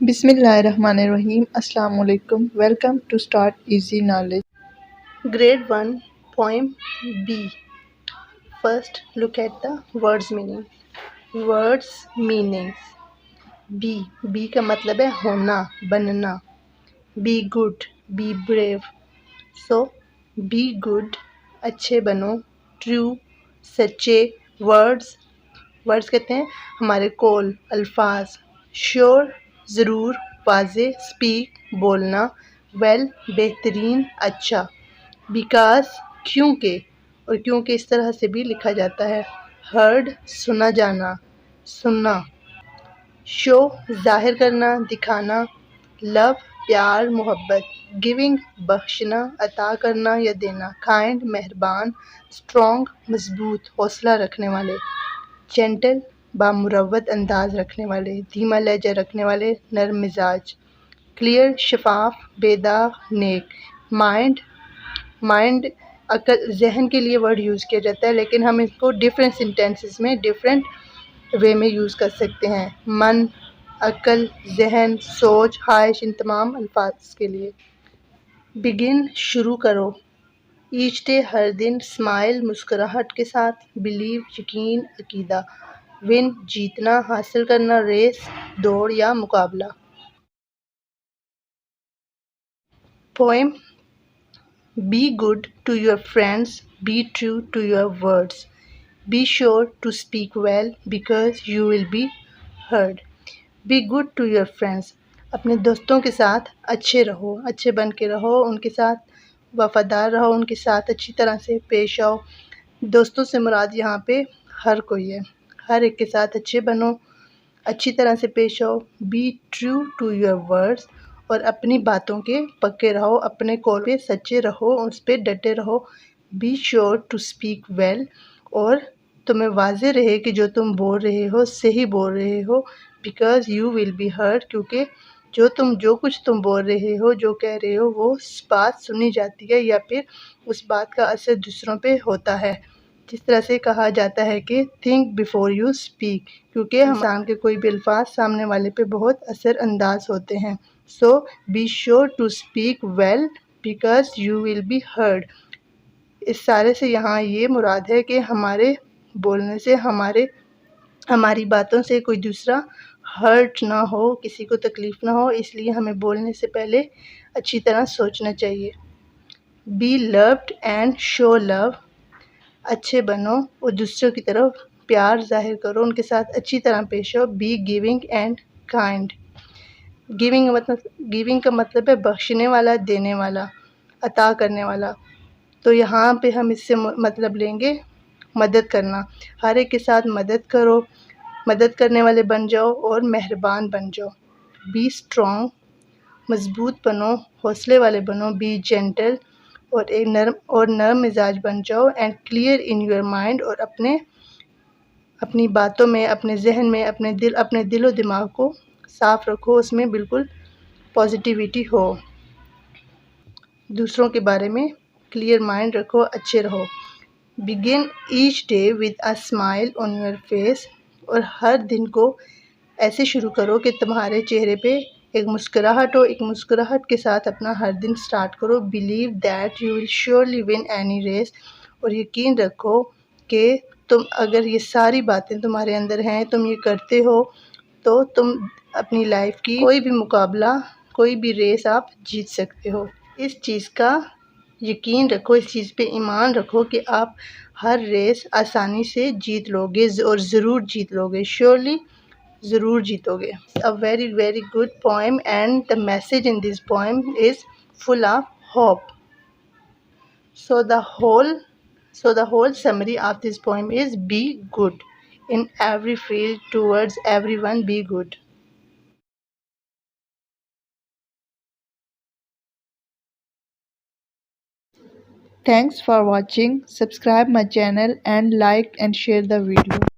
بسم اللہ الرحمن الرحیم. السلام علیکم. Welcome to start easy knowledge. Grade 1 poem be. First look at the words meaning. Words meanings. Be کا مطلب ہے ہونا، بننا. Be good, be brave. So be good اچھے بنو. ٹرو سچے. ورڈز کہتے ہیں ہمارے قول، الفاظ. شیور ضرور، واضح. اسپیک بولنا. ویل بہترین، اچھا. بیکاز کیونکہ، اور کیونکہ اس طرح سے بھی لکھا جاتا ہے. ہرڈ سنا جانا، سننا. شو ظاہر کرنا، دکھانا. لو پیار محبت. گیونگ بخشنا، عطا کرنا یا دینا. کائنڈ مہربان. اسٹرانگ مضبوط، حوصلہ رکھنے والے. جینٹل بامروت انداز رکھنے والے، دھیما لہجہ رکھنے والے، نرم مزاج. کلیئر شفاف، بے داغ، نیک. مائنڈ عقل، ذہن کے لیے ورڈ یوز کیا جاتا ہے، لیکن ہم اس کو ڈفرینٹ سینٹینسز میں ڈفرینٹ وے میں یوز کر سکتے ہیں. من، عقل، ذہن، سوچ، خواہش، ان تمام الفاظ کے لیے. بگن شروع کرو. ایچ ڈے ہر دن. اسمائل مسکراہٹ کے ساتھ. بلیو یقین، عقیدہ. ون جیتنا، حاصل کرنا. ریس دوڑ یا مقابلہ. Poem. Be good to your friends. Be true to your words. Be sure to speak well because you will be heard. Be good to your friends. اپنے دوستوں کے ساتھ اچھے رہو، اچھے بن کے رہو. ان کے ساتھ وفادار رہو، ان کے ساتھ اچھی طرح سے پیش آؤ. دوستوں سے مراد یہاں پہ ہر کوئی ہے. ہر ایک کے ساتھ اچھے بنو، اچھی طرح سے پیش آؤ. Be true to your words. اور اپنی باتوں کے پکے رہو، اپنے قول پہ سچے رہو، اس پہ ڈٹے رہو. Be sure to speak well. اور تمہیں واضح رہے کہ جو تم بول رہے ہو صحیح بول رہے ہو. Because you will be heard. کیونکہ جو کچھ تم بول رہے ہو، جو کہہ رہے ہو، وہ بات سنی جاتی ہے یا پھر اس بات کا اثر دوسروں پہ ہوتا ہے. جس طرح سے کہا جاتا ہے کہ تھنک بیفور یو اسپیک. کیونکہ انسان کے کوئی بھی الفاظ سامنے والے پہ بہت اثر انداز ہوتے ہیں. So be sure to speak well because you will be heard. اس سارے سے یہاں یہ مراد ہے کہ ہمارے بولنے سے، ہماری باتوں سے کوئی دوسرا ہرٹ نہ ہو، کسی کو تکلیف نہ ہو. اس لیے ہمیں بولنے سے پہلے اچھی طرح سوچنا چاہیے. بی لوڈ اینڈ شو لو. اچھے بنو اور دوسروں کی طرف پیار ظاہر کرو، ان کے ساتھ اچھی طرح پیش آؤ. Be giving and kind. Giving کا مطلب ہے بخشنے والا، دینے والا، عطا کرنے والا. تو یہاں پہ ہم اس سے مطلب لیں گے مدد کرنا. ہر ایک کے ساتھ مدد کرو، مدد کرنے والے بن جاؤ اور مہربان بن جاؤ. Be strong. مضبوط بنو، حوصلے والے بنو. Be gentle. اور نرم مزاج بن جاؤ. And clear in your mind. اور اپنی باتوں میں، اپنے ذہن میں، اپنے دل و دماغ کو صاف رکھو، اس میں بالکل پازیٹیوٹی ہو. دوسروں کے بارے میں کلیئر مائنڈ رکھو، اچھے رہو. Begin each day with a smile on your face. اور ہر دن کو ایسے شروع کرو کہ تمہارے چہرے پہ ایک مسکراہٹ ہو. ایک مسکراہٹ کے ساتھ اپنا ہر دن سٹارٹ کرو. Believe that you will surely win any race. اور یقین رکھو کہ اگر یہ ساری باتیں تمہارے اندر ہیں، تم یہ کرتے ہو، تو تم اپنی لائف کی کوئی بھی مقابلہ، کوئی بھی ریس آپ جیت سکتے ہو. اس چیز کا یقین رکھو، اس چیز پہ ایمان رکھو کہ آپ ہر ریس آسانی سے جیت لو گے اور ضرور جیت لو گے. شیورلی ضرور جیتو گے. A very very good poem and the message in this poem is full of hope. So the whole summary of this poem is be good. In every field, towards everyone, be good. Thanks for watching. Subscribe my channel and like and share the video.